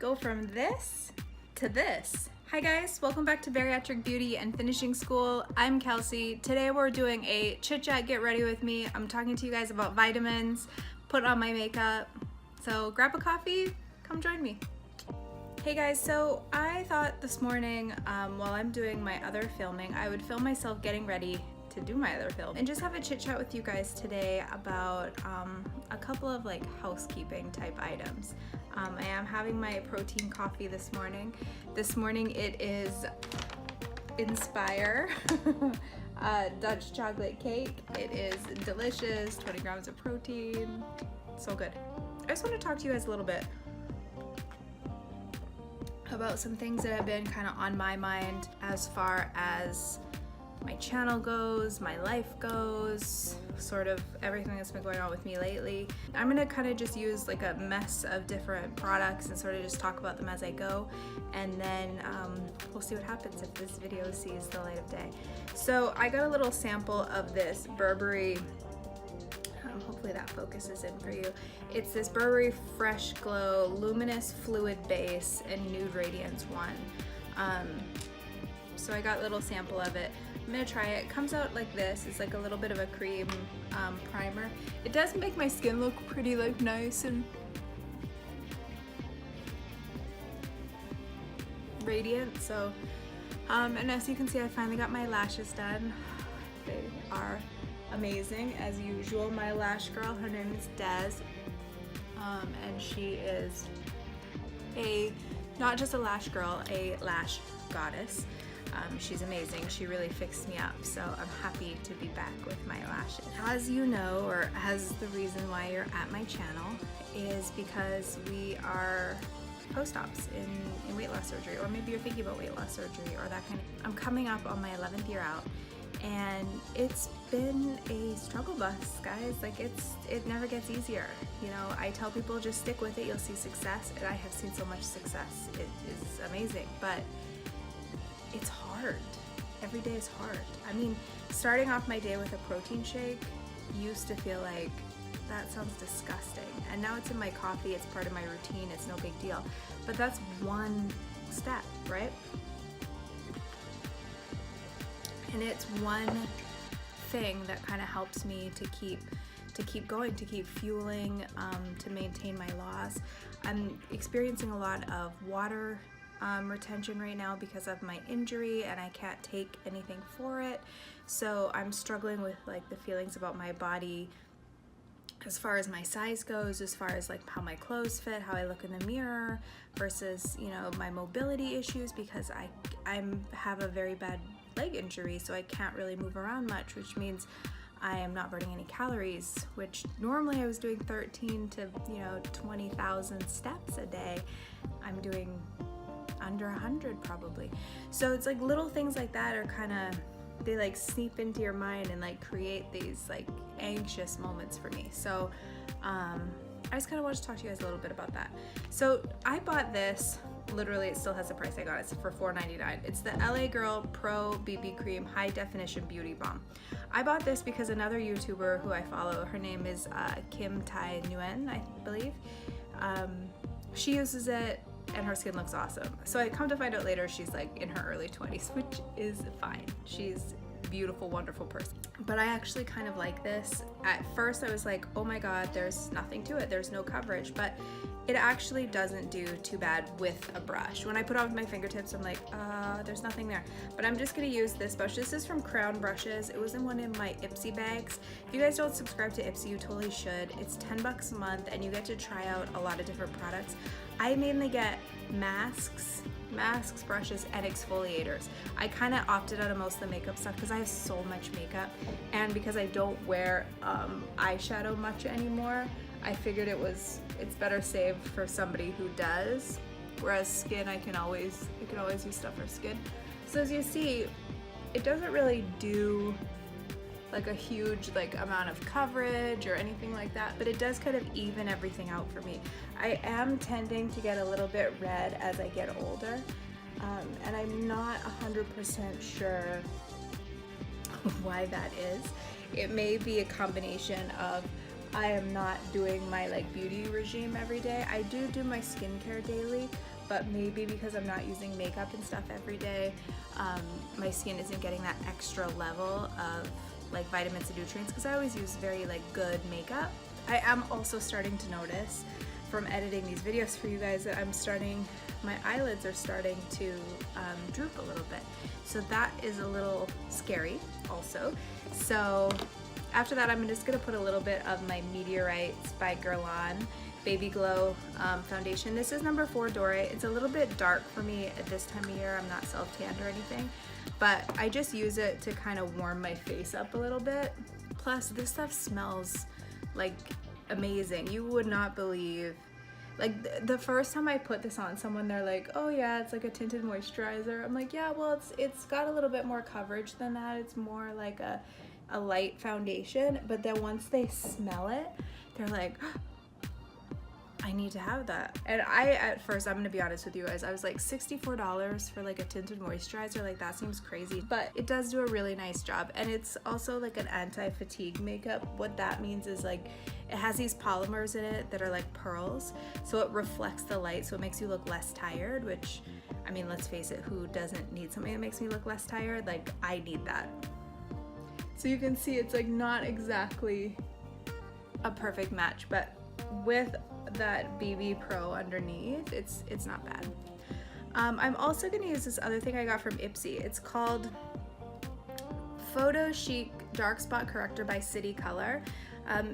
go from this to this. Hi guys, welcome back to Bariatric Beauty and Finishing School. I'm Kelsey. Today we're doing a chit chat, get ready with me. I'm talking to you guys about vitamins, put on my makeup. So grab a coffee, come join me. Hey guys, so I thought this morning while I'm doing my other filming, I would film myself getting ready to do my other film and just have a chit chat with you guys today about a couple of like housekeeping type items. I am having my protein coffee this morning. This morning it is Inspire Dutch chocolate cake. It is delicious, 20 grams of protein, so good. I just want to talk to you guys a little bit about some things that have been kind of on my mind as far as my channel goes, my life goes, sort of everything that's been going on with me lately. I'm gonna kind of just use like a mess of different products and sort of just talk about them as I go, and then we'll see what happens if this video sees the light of day. So I got a little sample of this Burberry, hopefully that focuses in for you. It's this Burberry Fresh Glow Luminous Fluid Base and Nude Radiance one. So I got a little sample of it. I'm gonna try it. It comes out like this. It's like a little bit of a cream primer. It does make my skin look pretty like nice and radiant. So, and as you can see, I finally got my lashes done. They are amazing as usual. My lash girl, her name is Des, and she is not just a lash girl, a lash goddess. She's amazing. She really fixed me up, so I'm happy to be back with my lashes. As you know, or as the reason why you're at my channel, is because we are post-ops in weight loss surgery, or maybe you're thinking about weight loss surgery or that kind of. I'm coming up on my 11th year out, and it's been a struggle bus, guys. Like it never gets easier. You know, I tell people just stick with it, you'll see success, and I have seen so much success. It is amazing, but it's hard. Every day is hard. I mean, starting off my day with a protein shake used to feel like that sounds disgusting, and now it's in my coffee, it's part of my routine, it's no big deal. But that's one step, right? And it's one thing that kind of helps me to keep going, to keep fueling, to maintain my loss. I'm experiencing a lot of water retention right now because of my injury, and I can't take anything for it. So I'm struggling with like the feelings about my body as far as my size goes, as far as like how my clothes fit, how I look in the mirror, versus, you know, my mobility issues, because I have a very bad leg injury, so I can't really move around much, which means I am not burning any calories, which normally I was doing 13 to 20,000 steps a day. I'm doing under 100 probably. So it's like little things like that are kind of, they like seep into your mind and like create these like anxious moments for me. So I just kind of want to talk to you guys a little bit about that. So I bought this, literally it still has the price I got, it's for $4.99. It's the LA Girl Pro BB Cream High Definition Beauty Balm. I bought this because another YouTuber who I follow, her name is Kim Tai Nguyen, I believe. She uses it and her skin looks awesome. So I come to find out later she's like in her early 20s, which is fine. She's a beautiful, wonderful person. But I actually kind of like this. At first I was like, oh my god, there's nothing to it, there's no coverage, but it actually doesn't do too bad with a brush. When I put it on with my fingertips, I'm like, there's nothing there. But I'm just gonna use this brush. This is from Crown Brushes. It was in one of my Ipsy bags. If you guys don't subscribe to Ipsy, you totally should. It's 10 bucks a month and you get to try out a lot of different products. I mainly get masks, brushes, and exfoliators. I kind of opted out of most of the makeup stuff because I have so much makeup, and because I don't wear eyeshadow much anymore, I figured it's better saved for somebody who does. Whereas skin, I can always use stuff for skin. So as you see, it doesn't really do like a huge like amount of coverage or anything like that, but it does kind of even everything out for me. I am tending to get a little bit red as I get older, and I'm not 100% sure why that is. It may be a combination of I am not doing my like beauty regime every day. I do my skincare daily, but maybe because I'm not using makeup and stuff every day, my skin isn't getting that extra level of like vitamins and nutrients, because I always use very like good makeup. I am also starting to notice from editing these videos for you guys that my eyelids are starting to droop a little bit. So that is a little scary also. So after that, I'm just gonna put a little bit of my Meteorites by GRWN Baby Glow foundation. This is number 4 Dore. It's a little bit dark for me at this time of year. I'm not self-tanned or anything, but I just use it to kind of warm my face up a little bit. Plus, this stuff smells like amazing. You would not believe, like the first time I put this on someone, they're like, oh yeah, it's like a tinted moisturizer. I'm like, yeah, well, it's got a little bit more coverage than that. It's more like a light foundation. But then once they smell it, they're like, I need to have that. And at first, I'm gonna be honest with you guys, I was like, $64 for like a tinted moisturizer, like that seems crazy. But it does do a really nice job, and it's also like an anti-fatigue makeup. What that means is like, it has these polymers in it that are like pearls, so it reflects the light, so it makes you look less tired, which, I mean, let's face it, who doesn't need something that makes me look less tired? Like, I need that. So you can see it's like not exactly a perfect match, but with that BB Pro underneath, it's not bad. I'm also gonna use this other thing I got from Ipsy. It's called Photo Chic Dark Spot Corrector by City Color.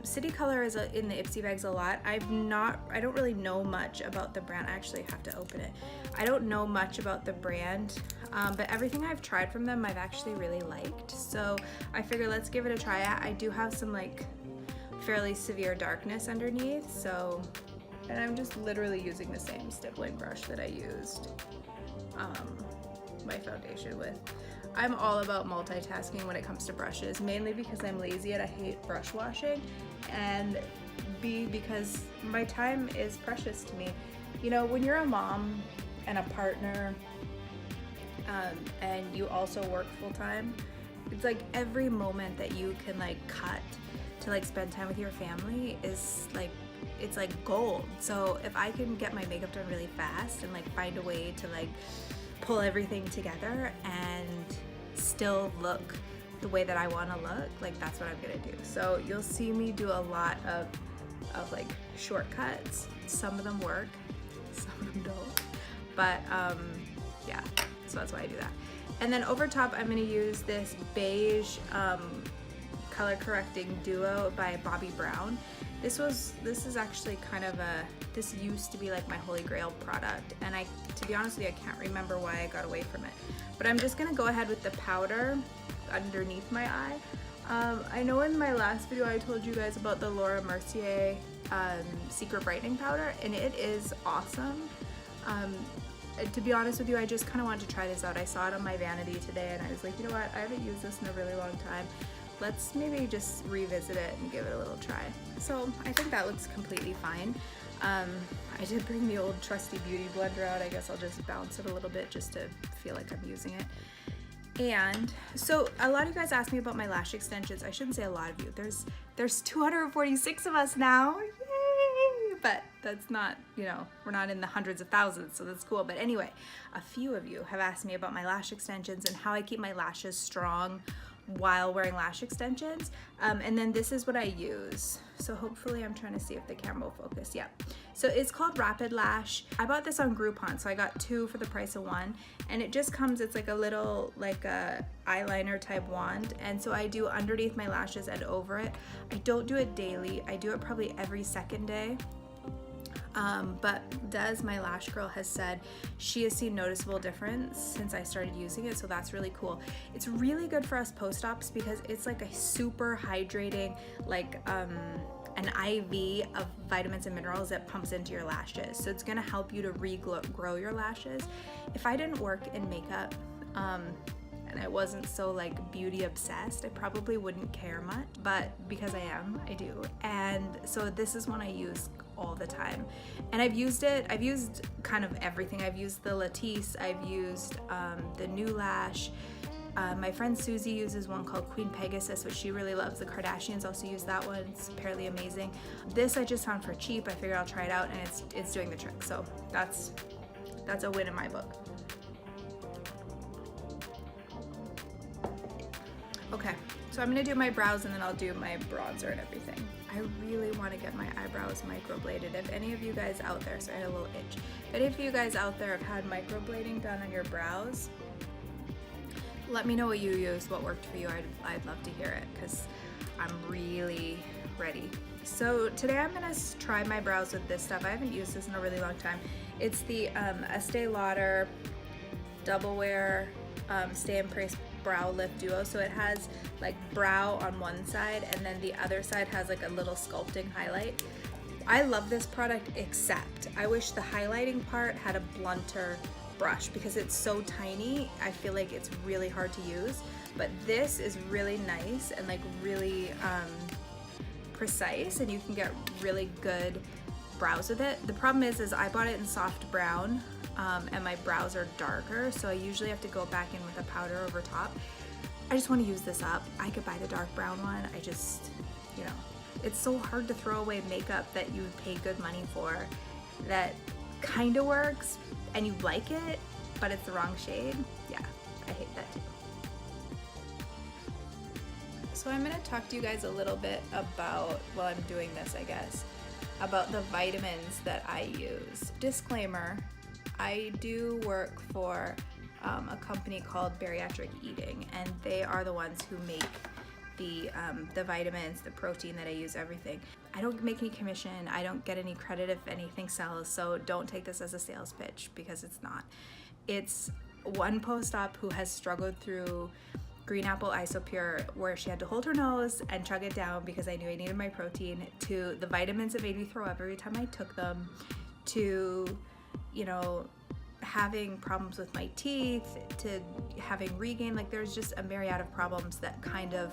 City Color is in the Ipsy bags a lot. I don't really know much about the brand. I actually have to open it. I don't know much about the brand, but everything I've tried from them I've actually really liked. So I figured let's give it a try. I do have some like fairly severe darkness underneath, so, and I'm just literally using the same stippling brush that I used my foundation with. I'm all about multitasking when it comes to brushes, mainly because I'm lazy and I hate brush washing, and B, because my time is precious to me. You know, when you're a mom and a partner, and you also work full-time, it's like every moment that you can like cut to like spend time with your family is like, it's like gold. So if I can get my makeup done really fast and like find a way to like pull everything together and still look the way that I want to look, like that's what I'm gonna do. So you'll see me do a lot of like shortcuts. Some of them work, some of them don't, but yeah, so that's why I do that. And then over top, I'm gonna use this beige color correcting duo by Bobbi Brown. This is actually kind of this used to be like my holy grail product, and to be honest with you, I can't remember why I got away from it. But I'm just gonna go ahead with the powder underneath my eye. I know in my last video I told you guys about the Laura Mercier Secret Brightening Powder, and it is awesome. To be honest with you, I just kind of wanted to try this out. I saw it on my vanity today and I was like, you know what, I haven't used this in a really long time. Let's maybe just revisit it and give it a little try. So I think that looks completely fine. I did bring the old trusty beauty blender out. I guess I'll just bounce it a little bit just to feel like I'm using it. And so a lot of you guys asked me about my lash extensions. I shouldn't say a lot of you. There's 246 of us now. Yay! But that's not, you know, we're not in the hundreds of thousands, so that's cool. But anyway, a few of you have asked me about my lash extensions and how I keep my lashes strong while wearing lash extensions. And then this is what I use. So hopefully, I'm trying to see if the camera will focus. Yeah. So it's called Rapid Lash. I bought this on Groupon, so I got 2 for the price of 1. And it just comes, it's like a little, like a eyeliner type wand. And so I do underneath my lashes and over it. I don't do it daily. I do it probably every second day. But Des, my lash girl, has said she has seen noticeable difference since I started using it, so that's really cool. It's really good for us post-ops because it's like a super hydrating, like an IV of vitamins and minerals that pumps into your lashes. So it's gonna help you to regrow your lashes. If I didn't work in makeup, and I wasn't so like beauty obsessed, I probably wouldn't care much, but because I am, I do. And so this is one I use all the time. And I've used kind of everything. I've used the Latisse, I've used the new Lash, My friend Susie uses one called Queen Pegasus, which she really loves. The Kardashians also use that one. It's apparently amazing. This I just found for cheap. I figured I'll try it out, and it's doing the trick. So that's a win in my book. Okay, so I'm gonna do my brows and then I'll do my bronzer and everything. I really want to get my eyebrows microbladed. If any of you guys out there, sorry, I had a little itch. If any of you guys out there have had microblading done on your brows, let me know what you used, what worked for you. I'd love to hear it because I'm really ready. So today I'm gonna try my brows with this stuff. I haven't used this in a really long time. It's the Estee Lauder Double Wear Stay and Praise Brow Lift Duo. So it has like brow on one side and then the other side has like a little sculpting highlight. I love this product, except I wish the highlighting part had a blunter brush because it's so tiny. I feel like it's really hard to use, but this is really nice and like really precise, and you can get really good brows with it. The problem is I bought it in soft brown and my brows are darker, so I usually have to go back in with a powder over top. I just want to use this up. I could buy the dark brown one. I just, you know, it's so hard to throw away makeup that you pay good money for that kind of works and you like it, but it's the wrong shade. Yeah, I hate that too. So I'm gonna talk to you guys a little bit about, while I'm doing this, I guess, about the vitamins that I use. Disclaimer, I do work for a company called Bariatric Eating, and they are the ones who make the vitamins, the protein that I use, everything. I don't make any commission. I don't get any credit if anything sells, so don't take this as a sales pitch because it's not. It's one post-op who has struggled through green apple isopure where she had to hold her nose and chug it down because I knew I needed my protein, to the vitamins that made me throw up every time I took them, to, you know, having problems with my teeth, to having regain. Like there's just a myriad of problems that kind of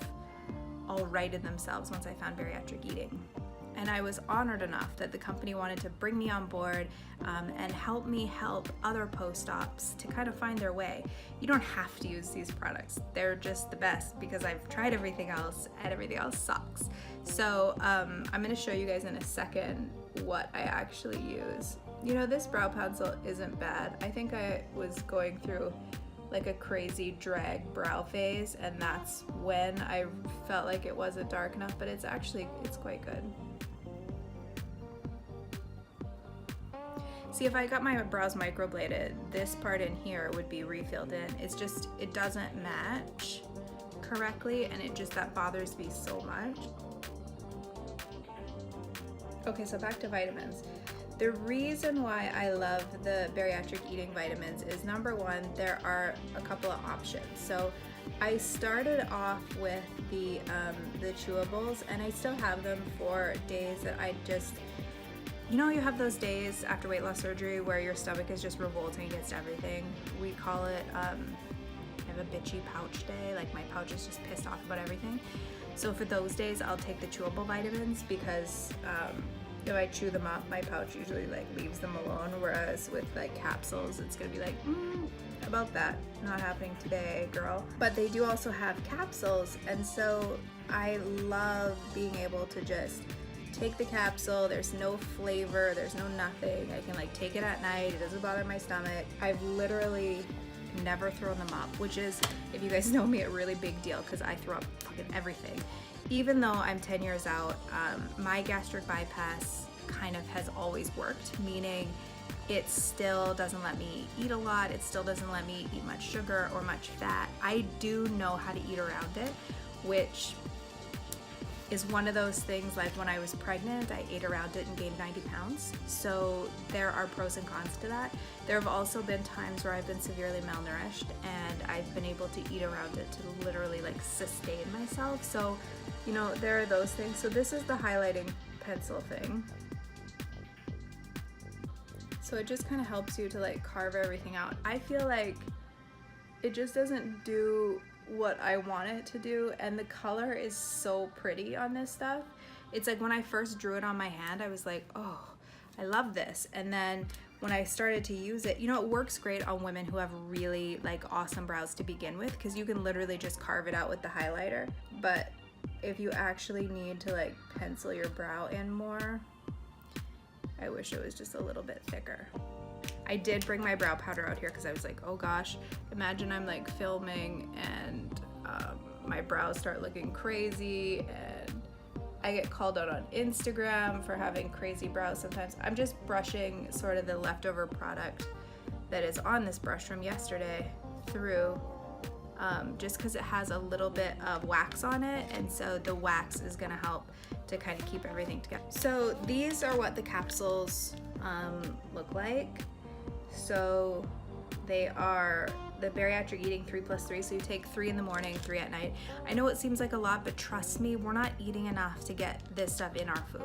all righted themselves once I found Bariatric Eating. And I was honored enough that the company wanted to bring me on board and help me help other post-ops to kind of find their way. You don't have to use these products. They're just the best because I've tried everything else and everything else sucks. So I'm gonna show you guys in a second what I actually use. You know, this brow pencil isn't bad. I think I was going through like a crazy drag brow phase, and that's when I felt like it wasn't dark enough, but it's quite good. See, if I got my brows microbladed, this part in here would be refilled in. It's just, it doesn't match correctly, and that bothers me so much. Okay, so back to vitamins. The reason why I love the Bariatric Eating vitamins is, number one, there are a couple of options. So I started off with the chewables, and I still have them for days that I just, you know, you have those days after weight loss surgery where your stomach is just revolting against everything. We call it, I have a bitchy pouch day, like my pouch is just pissed off about everything. So for those days, I'll take the chewable vitamins because if I chew them up, my pouch usually like leaves them alone, whereas with like capsules, it's gonna be like, about that, not happening today, girl. But they do also have capsules, and so I love being able to just take the capsule. There's no flavor, there's no nothing. I can like take it at night, it doesn't bother my stomach. I've literally never thrown them up, which is, if you guys know me, a really big deal because I throw up fucking everything. Even though I'm 10 years out, my gastric bypass kind of has always worked, meaning it still doesn't let me eat a lot, it still doesn't let me eat much sugar or much fat. I do know how to eat around it, which is one of those things, like when I was pregnant, I ate around it and gained 90 pounds. So there are pros and cons to that. There have also been times where I've been severely malnourished and I've been able to eat around it to literally like sustain myself. So, you know, there are those things. So this is the highlighting pencil thing. So it just kind of helps you to like carve everything out. I feel like it just doesn't do what I want it to do, and the color is so pretty on this stuff. It's like when I first drew it on my hand, I was like, oh, I love this. And then when I started to use it, you know, it works great on women who have really like awesome brows to begin with, because you can literally just carve it out with the highlighter. But if you actually need to like pencil your brow in more, I wish it was just a little bit thicker. I did bring my brow powder out here because I was like, oh gosh, imagine I'm like filming and my brows start looking crazy and I get called out on Instagram for having crazy brows sometimes. I'm just brushing sort of the leftover product that is on this brush from yesterday through, just because it has a little bit of wax on it, and so the wax is gonna help to kind of keep everything together. So these are what the capsules look like. So they are the bariatric eating 3+3, so you take 3 in the morning, 3 at night. I know it seems like a lot, but trust me, we're not eating enough to get this stuff in our food.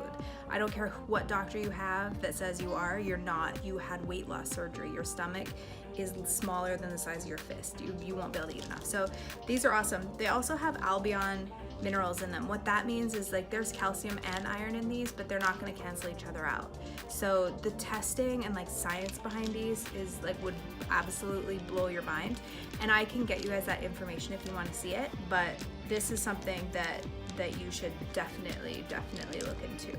I don't care what doctor you have that says you are, you're not. You had weight loss surgery. Your stomach is smaller than the size of your fist. You won't be able to eat enough. So these are awesome. They also have albion minerals in them. What that means is like there's calcium and iron in these, but they're not going to cancel each other out. So the testing and like science behind these is like would absolutely blow your mind, and I can get you guys that information if you want to see it, but this is something that you should definitely look into.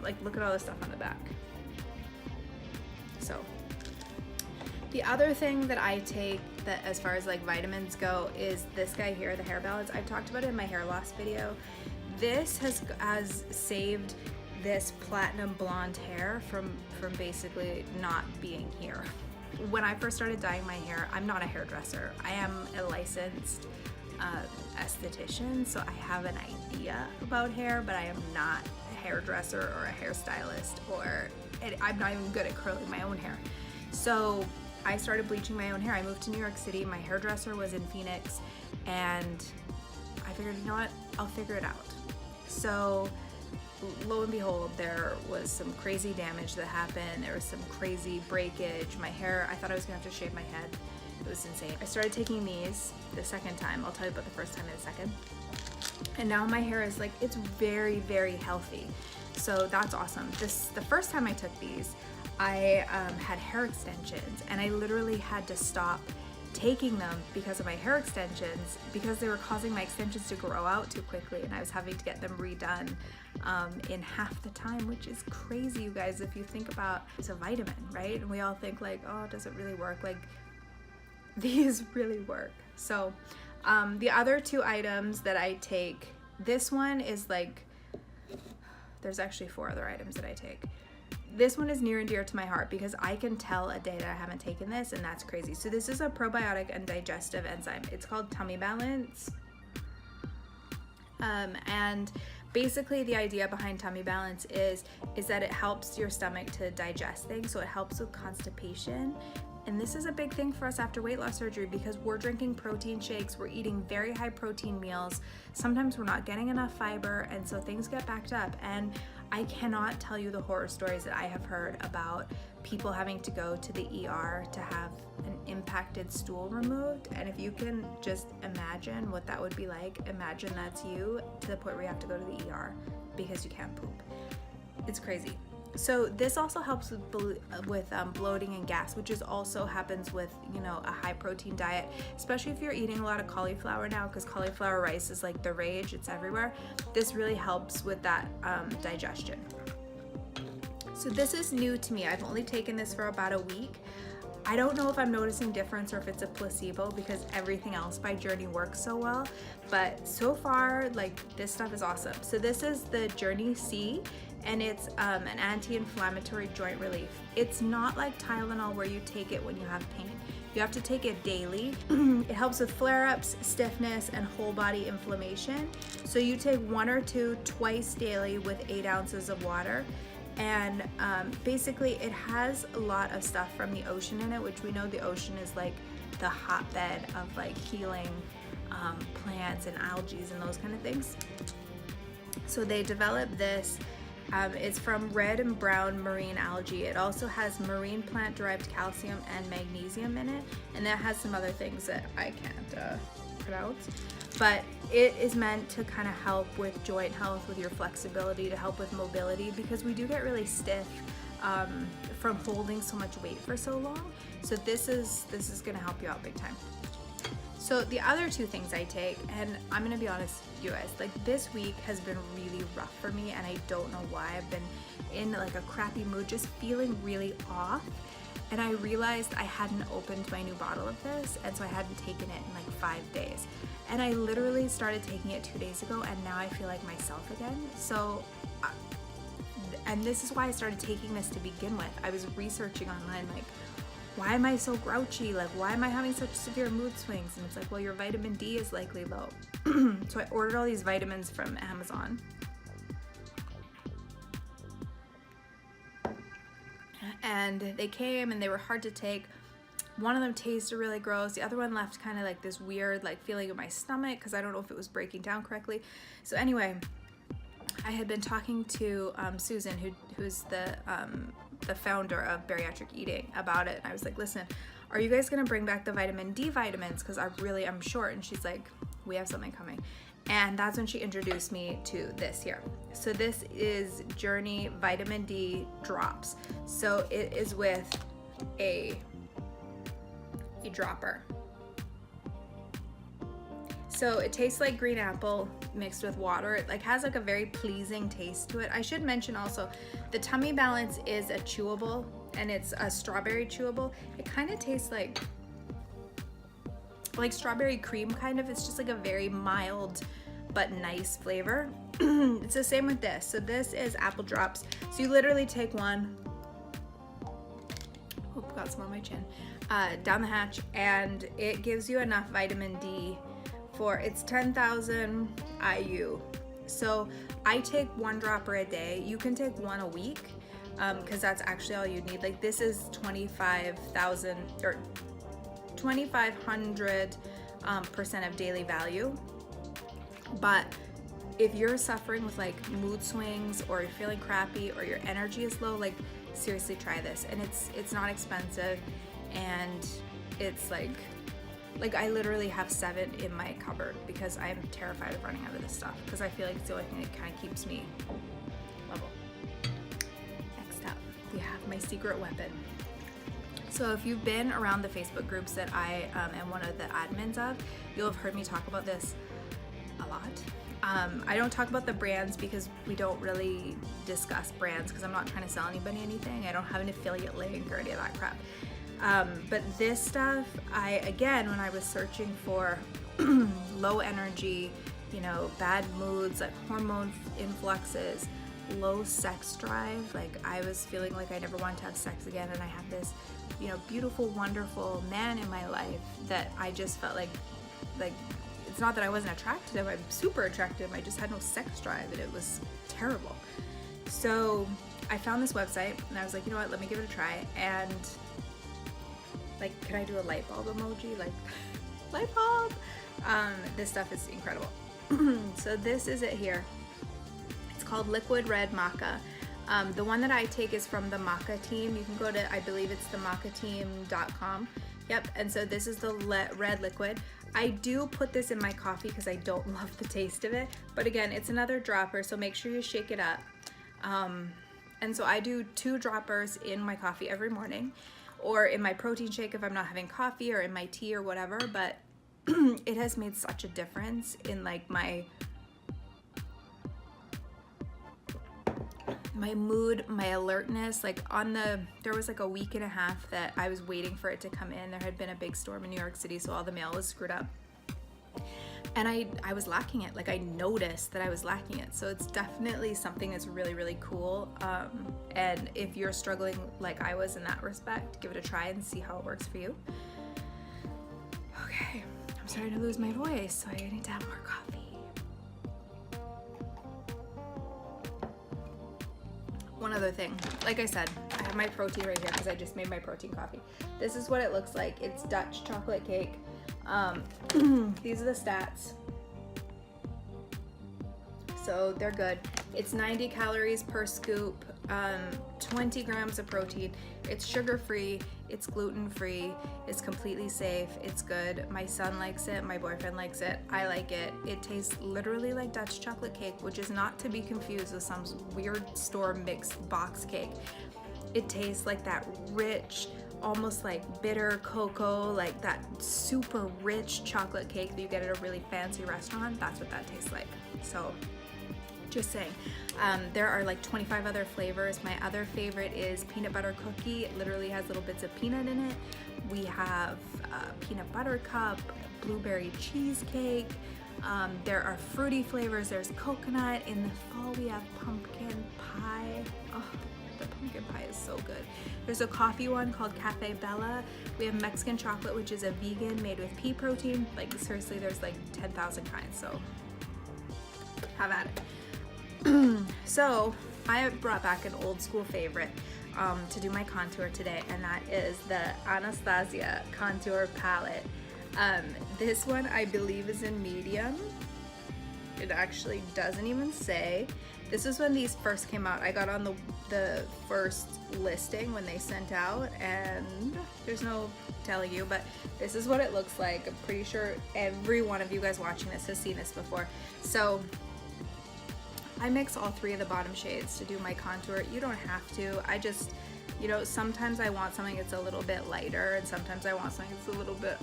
Like look at all the stuff on the back. So the other thing that I take that as far as like vitamins go is this guy here, the hair balance. I've talked about it in my hair loss video. This has saved this platinum blonde hair from basically not being here. When I first started dyeing my hair, I'm not a hairdresser. I am a licensed esthetician, so I have an idea about hair, but I am not a hairdresser or a hairstylist, or I'm not even good at curling my own hair. So I started bleaching my own hair. I moved to New York City. My hairdresser was in Phoenix, and I figured, you know what, I'll figure it out. So lo and behold, there was some crazy damage that happened. There was some crazy breakage. My hair, I thought I was gonna have to shave my head. It was insane. I started taking these the second time. I'll tell you about the first time in a second. And now my hair is like, it's very, very healthy. So that's awesome. The first time I took these, I had hair extensions, and I literally had to stop taking them because of my hair extensions, because they were causing my extensions to grow out too quickly, and I was having to get them redone in half the time, which is crazy, you guys, if you think about it's a vitamin, right? And we all think like, oh, does it really work? Like, these really work. So the other 2 items that I take, this one is like, there's actually 4 other items that I take. This one is near and dear to my heart because I can tell a day that I haven't taken this, and that's crazy. So this is a probiotic and digestive enzyme. It's called Tummy Balance. And basically the idea behind Tummy Balance is that it helps your stomach to digest things. So it helps with constipation. And this is a big thing for us after weight loss surgery because we're drinking protein shakes, we're eating very high protein meals. Sometimes we're not getting enough fiber, and so things get backed up. And I cannot tell you the horror stories that I have heard about people having to go to the ER to have an impacted stool removed. And if you can just imagine what that would be like, imagine that's you to the point where you have to go to the ER because you can't poop. It's crazy. So this also helps with bloating and gas, which is also happens with, you know, a high protein diet, especially if you're eating a lot of cauliflower now, because cauliflower rice is like the rage, it's everywhere. This really helps with that digestion. So this is new to me. I've only taken this for about a week. I don't know if I'm noticing difference or if it's a placebo because everything else by Journey works so well, but so far, like, this stuff is awesome. So this is the Journey C, and it's an anti-inflammatory joint relief. It's not like Tylenol where you take it when you have pain. You have to take it daily. It helps with flare-ups, stiffness, and whole body inflammation. So you take 1 or 2 twice daily with 8 ounces of water. And basically it has a lot of stuff from the ocean in it, which we know the ocean is like the hotbed of like healing plants and algae and those kind of things. So they developed this. It's from red and brown marine algae. It also has marine plant derived calcium and magnesium in it, and that has some other things that I can't pronounce. But it is meant to kind of help with joint health, with your flexibility, to help with mobility, because we do get really stiff from holding so much weight for so long. So this is gonna help you out big time. So the other two things I take, and I'm gonna be honest with you guys, like this week has been really rough for me, and I don't know why. I've been in like a crappy mood, just feeling really off. And I realized I hadn't opened my new bottle of this, and so I hadn't taken it in like 5 days. And I literally started taking it 2 days ago, and now I feel like myself again. So, and this is why I started taking this to begin with. I was researching online, like, why am I so grouchy? Like, why am I having such severe mood swings? And it's like, well, your vitamin D is likely low. So I ordered all these vitamins from Amazon. And they came and they were hard to take. One of them tasted really gross. The other one left kind of like this weird like feeling in my stomach because I don't know if it was breaking down correctly. So anyway, I had been talking to Susan, who's the founder of Bariatric Eating, about it. And I was like, listen, are you guys gonna bring back the vitamin D vitamins? Because I'm short. And she's like, we have something coming. And that's when she introduced me to this here. So this is Journey Vitamin D Drops. So it is with a dropper. So it tastes like green apple mixed with water. It like has like a very pleasing taste to it. I should mention also, the Tummy Balance is a chewable, and it's a strawberry chewable. It kind of tastes like strawberry cream kind of. It's just like a very mild but nice flavor. It's the same with this. So this is apple drops. So you literally take one, oh, got some on my chin, down the hatch, and it gives you enough vitamin D for, it's 10,000 IU. So I take one dropper a day. You can take one a week, because that's actually all you need. Like this is 25,000 or 2,500% of daily value. But if you're suffering with like mood swings, or you're feeling crappy, or your energy is low, like seriously try this. And it's not expensive, and it's like I literally have 7 in my cupboard because I am terrified of running out of this stuff, because I feel like it's the only thing that kind of keeps me level. Next up, we have my secret weapon. So if you've been around the Facebook groups that I am one of the admins of, you'll have heard me talk about this a lot. I don't talk about the brands because we don't really discuss brands, because I'm not trying to sell anybody anything. I don't have an affiliate link or any of that crap. But this stuff, again, when I was searching for low energy, you know, bad moods, like hormone influxes, low sex drive, like I was feeling like I never wanted to have sex again, and I had this, you know, beautiful, wonderful man in my life that I just felt like it's not that I wasn't attracted to him, I'm super attracted to him, I just had no sex drive, and it was terrible. So I found this website, and I was like, you know what, let me give it a try. And like, can I do a light bulb emoji? Like, light bulb! This stuff is incredible. So this is it here. It's called Liquid Red Maca. The one that I take is from the Maca team. You can go to, I believe it's the macateam.com. Yep, and so this is the red liquid. I do put this in my coffee because I don't love the taste of it. But again, it's another dropper, so make sure you shake it up. And so I do 2 droppers in my coffee every morning, or in my protein shake if I'm not having coffee, or in my tea or whatever. But it has made such a difference in like my mood, my alertness. Like there was like a week and a half that I was waiting for it to come in. There had been a big storm in New York City, so all the mail was screwed up. And I was lacking it. Like I noticed that I was lacking it. So it's definitely something that's really, really cool. And if you're struggling like I was in that respect, give it a try and see how it works for you. Okay, I'm starting to lose my voice, so I need to have more coffee. One other thing, like I said, I have my protein right here because I just made my protein coffee. This is what it looks like. It's Dutch chocolate cake. These are the stats. So they're good. It's 90 calories per scoop, 20 grams of protein. It's sugar-free, it's gluten-free, it's completely safe, it's good. My son likes it, my boyfriend likes it, I like it. It tastes literally like Dutch chocolate cake, which is not to be confused with some weird store mixed box cake. It tastes like that rich, almost like bitter cocoa, like that super rich chocolate cake that you get at a really fancy restaurant. That's what that tastes like. So just saying. There are like 25 other flavors. My other favorite is peanut butter cookie. It literally has little bits of peanut in it. We have peanut butter cup, blueberry cheesecake. There are fruity flavors. There's coconut. In the fall we have pumpkin pie. Oh, the pumpkin pie is so good. There's a coffee one called Cafe Bella. We have Mexican chocolate, which is a vegan made with pea protein. Like seriously, there's like 10,000 kinds, so have at it. So I brought back an old school favorite to do my contour today, and that is the Anastasia contour palette. This one I believe is in medium. It actually doesn't even say. This was when these first came out. I got on the first listing when they sent out, and there's no telling you, but this is what it looks like. I'm pretty sure every one of you guys watching this has seen this before. So I mix all three of the bottom shades to do my contour. You don't have to. I just, you know, sometimes I want something that's a little bit lighter, and sometimes I want something that's a little bit.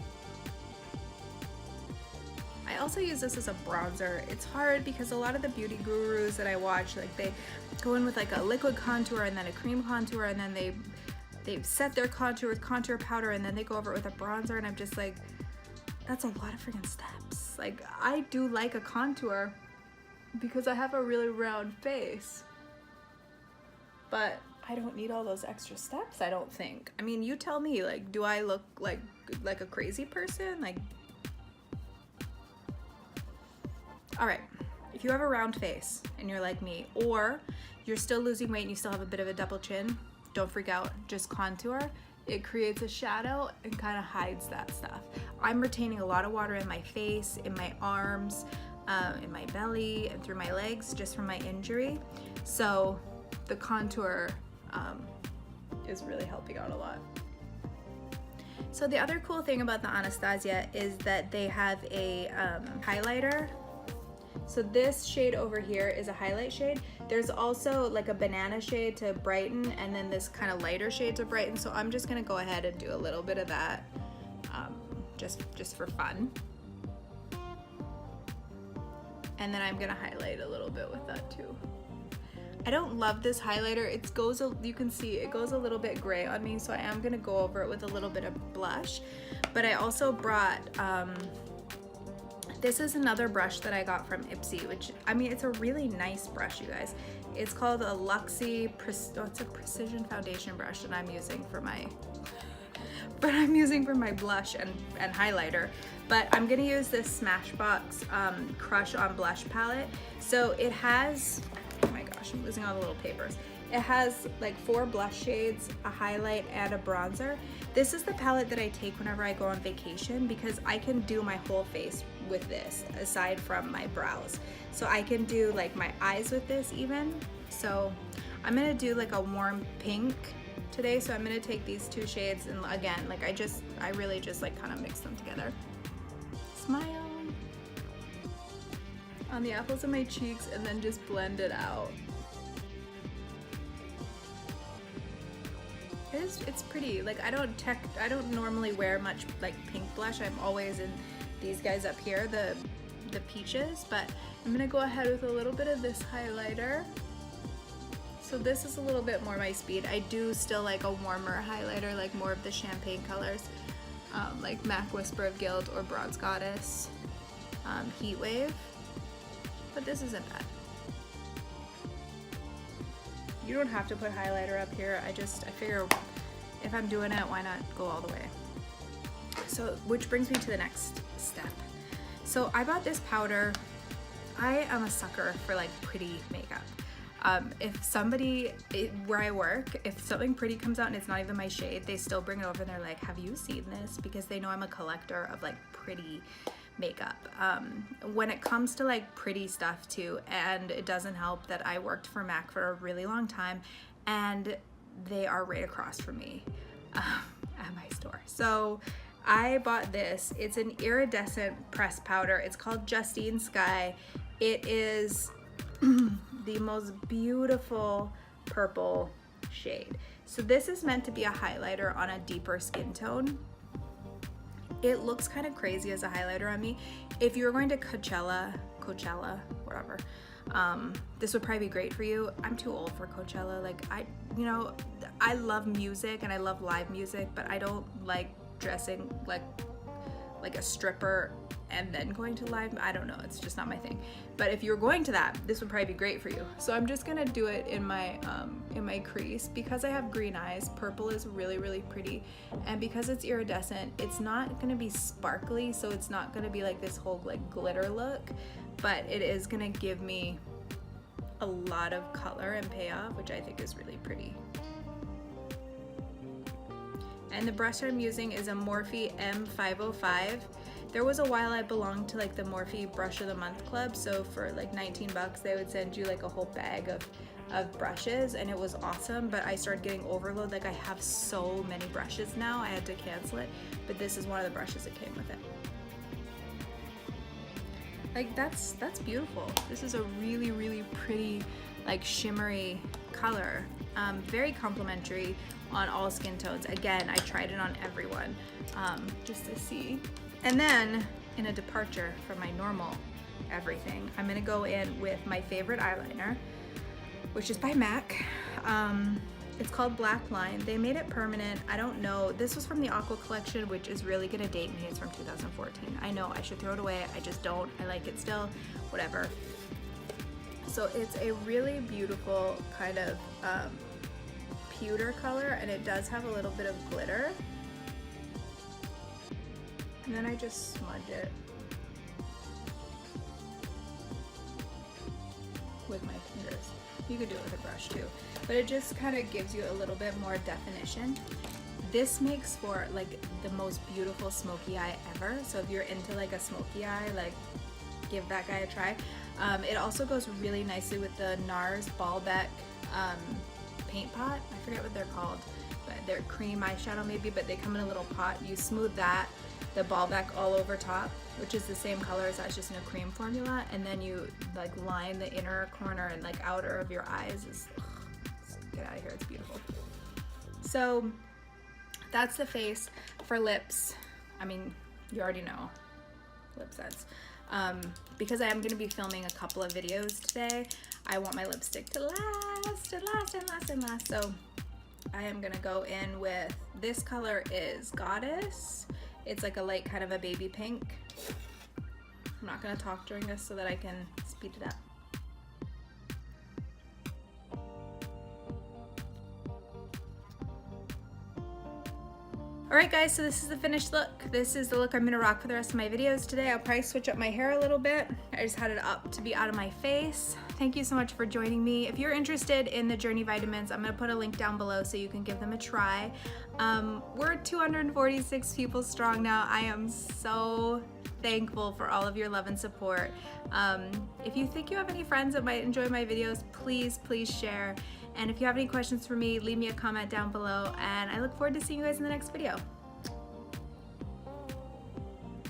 I also use this as a bronzer. It's hard because a lot of the beauty gurus that I watch, like they go in with like a liquid contour and then a cream contour, and then they set their contour with contour powder, and then they go over it with a bronzer, and I'm just like, that's a lot of freaking steps. Like, I do like a contour because I have a really round face, but I don't need all those extra steps, I don't think. I mean, you tell me, like, do I look like a crazy person? Like, all right, if you have a round face and you're like me, or you're still losing weight and you still have a bit of a double chin, don't freak out, just contour. It creates a shadow and kind of hides that stuff. I'm retaining a lot of water in my face, in my arms, in my belly, and through my legs, just from my injury. So the contour is really helping out a lot. So the other cool thing about the Anastasia is that they have a highlighter. So this shade over here is a highlight shade. There's also like a banana shade to brighten, and then this kind of lighter shade to brighten. So I'm just gonna go ahead and do a little bit of that just for fun. And then I'm gonna highlight a little bit with that too. I don't love this highlighter. You can see it goes a little bit gray on me, so I am gonna go over it with a little bit of blush. But I also brought, this is another brush that I got from Ipsy, which, I mean, it's a really nice brush, you guys. It's called a Luxie, it's a precision foundation brush that I'm using for my, blush and highlighter. But I'm gonna use this Smashbox Crush on Blush palette. So it has, oh my gosh, I'm losing all the little papers. It has like 4 blush shades, a highlight, and a bronzer. This is the palette that I take whenever I go on vacation because I can do my whole face with this, aside from my brows. So I can do like my eyes with this even. So I'm gonna do like a warm pink today. So I'm gonna take these 2 shades, and again, like I really just like kind of mix them together. Smile on the apples of my cheeks, and then just blend it out. It's pretty. Like I don't normally wear much like pink blush. I'm always in these guys up here, the peaches, but I'm gonna go ahead with a little bit of this highlighter. So this is a little bit more my speed. I do still like a warmer highlighter, like more of the champagne colors, like MAC Whisper of Guilt or Bronze Goddess, Heat Wave, but this isn't bad. You don't have to put highlighter up here. I figure if I'm doing it, why not go all the way? So, which brings me to the next step. So I bought this powder. I am a sucker for like pretty makeup. Where I work, if something pretty comes out and it's not even my shade, they still bring it over and they're like, have you seen this? Because they know I'm a collector of like pretty makeup. When it comes to like pretty stuff too, and it doesn't help that I worked for MAC for a really long time, and they are right across from me at my store. So I bought this. It's an iridescent pressed powder. It's called Justine Sky. It is the most beautiful purple shade. So this is meant to be a highlighter on a deeper skin tone. It looks kind of crazy as a highlighter on me. If you're going to Coachella, whatever, this would probably be great for you. I'm too old for Coachella. Like, I love music and I love live music, but I don't like dressing like a stripper and then going to live. I don't know, it's just not my thing. But if you're going to that, this would probably be great for you. So I'm just gonna do it in my crease. Because I have green eyes, purple is really, really pretty. And because it's iridescent, it's not gonna be sparkly, so it's not gonna be like this whole like glitter look, but it is gonna give me a lot of color and payoff, which I think is really pretty. And the brush I'm using is a Morphe M505. There was a while I belonged to like the Morphe Brush of the Month Club, so for like 19 bucks they would send you like a whole bag of brushes, and it was awesome, but I started getting overload. Like, I have so many brushes now, I had to cancel it, but this is one of the brushes that came with it. Like, that's beautiful. This is a really, really pretty, like, shimmery color. Very complimentary on all skin tones. Again, I tried it on everyone, just to see. And then, in a departure from my normal everything, I'm gonna go in with my favorite eyeliner, which is by MAC. It's called Black Line. They made it permanent. I don't know. This was from the Aqua collection, which is really gonna date me. It's from 2014. I know I should throw it away. I just don't. I like it still. Whatever. So it's a really beautiful kind of pewter color, and it does have a little bit of glitter. And then I just smudge it with my fingers. You could do it with a brush too, but it just kind of gives you a little bit more definition. This makes for like the most beautiful smoky eye ever. So if you're into like a smoky eye, like, give that guy a try. It also goes really nicely with the NARS Baalbek paint pot. I forget what they're called, but they're cream eyeshadow maybe, but they come in a little pot. You smooth that, the Baalbek all over top, which is the same color as that's just in a cream formula, and then you like line the inner corner and like outer of your eyes. Get out of here, it's beautiful. So that's the face. For lips, I mean, you already know lip sets. Because I am going to be filming a couple of videos today, I want my lipstick to last and last and last and last. So I am going to go in with, this color is Goddess. It's like a light kind of a baby pink. I'm not going to talk during this so that I can speed it up. Alright guys, so this is the finished look. This is the look I'm going to rock for the rest of my videos today. I'll probably switch up my hair a little bit. I just had it up to be out of my face. Thank you so much for joining me. If you're interested in the Journey vitamins, I'm going to put a link down below so you can give them a try. We're 246 people strong now. I am so thankful for all of your love and support. If you think you have any friends that might enjoy my videos, please share. And if you have any questions for me, leave me a comment down below, and I look forward to seeing you guys in the next video.